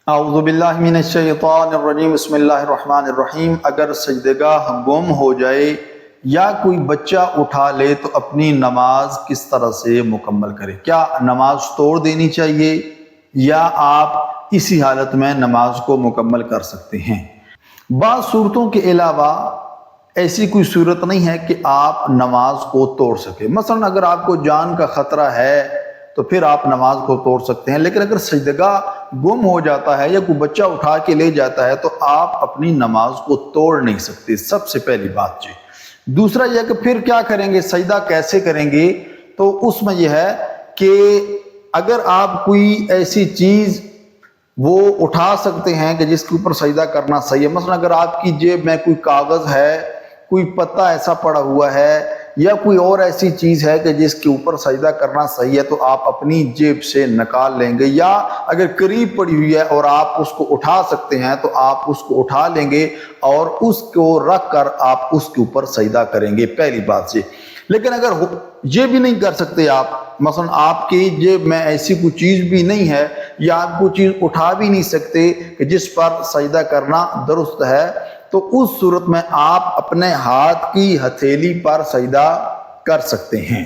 اعوذ باللہ من الشیطان الرجیم بسم اللہ الرحمن الرحیم۔ اگر سجدگاہ گم ہو جائے یا کوئی بچہ اٹھا لے تو اپنی نماز کس طرح سے مکمل کرے؟ کیا نماز توڑ دینی چاہیے یا آپ اسی حالت میں نماز کو مکمل کر سکتے ہیں؟ بعض صورتوں کے علاوہ ایسی کوئی صورت نہیں ہے کہ آپ نماز کو توڑ سکیں۔ مثلا اگر آپ کو جان کا خطرہ ہے تو پھر آپ نماز کو توڑ سکتے ہیں، لیکن اگر سجدگاہ گم ہو جاتا ہے یا کوئی بچہ اٹھا کے لے جاتا ہے تو آپ اپنی نماز کو توڑ نہیں سکتے، سب سے پہلی بات جی۔ دوسرا یہ کہ پھر کیا کریں گے، سجدہ کیسے کریں گے؟ تو اس میں یہ ہے کہ اگر آپ کوئی ایسی چیز وہ اٹھا سکتے ہیں کہ جس کے اوپر سجدہ کرنا صحیح ہے، مثلا اگر آپ کی جیب میں کوئی کاغذ ہے، کوئی پتہ ایسا پڑا ہوا ہے یا کوئی اور ایسی چیز ہے کہ جس کے اوپر سجدہ کرنا صحیح ہے تو آپ اپنی جیب سے نکال لیں گے، یا اگر قریب پڑی ہوئی ہے اور آپ اس کو اٹھا سکتے ہیں تو آپ اس کو اٹھا لیں گے اور اس کو رکھ کر آپ اس کے اوپر سجدہ کریں گے، پہلی بات سے۔ لیکن اگر یہ بھی نہیں کر سکتے آپ، مثلا آپ کی جیب میں ایسی کوئی چیز بھی نہیں ہے یا آپ کوئی چیز اٹھا بھی نہیں سکتے کہ جس پر سجدہ کرنا درست ہے، تو اس صورت میں آپ اپنے ہاتھ کی ہتھیلی پر سجدہ کر سکتے ہیں۔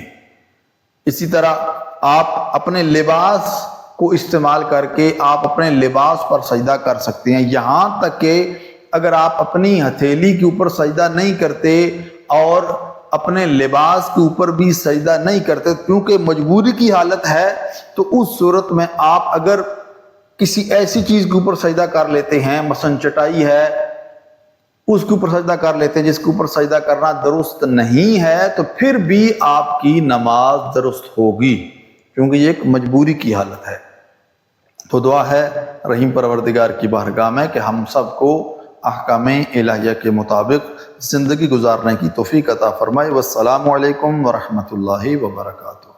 اسی طرح آپ اپنے لباس کو استعمال کر کے آپ اپنے لباس پر سجدہ کر سکتے ہیں، یہاں تک کہ اگر آپ اپنی ہتھیلی کے اوپر سجدہ نہیں کرتے اور اپنے لباس کے اوپر بھی سجدہ نہیں کرتے کیونکہ مجبوری کی حالت ہے، تو اس صورت میں آپ اگر کسی ایسی چیز کے اوپر سجدہ کر لیتے ہیں، مثلا چٹائی ہے، اس کے اوپر سجدہ کر لیتے ہیں جس کے اوپر سجدہ کرنا درست نہیں ہے، تو پھر بھی آپ کی نماز درست ہوگی کیونکہ یہ ایک مجبوری کی حالت ہے۔ تو دعا ہے رحیم پروردگار کی بارگاہ میں کہ ہم سب کو احکام الہیہ کے مطابق زندگی گزارنے کی توفیق عطا فرمائے۔ والسلام علیکم ورحمۃ اللہ وبرکاتہ۔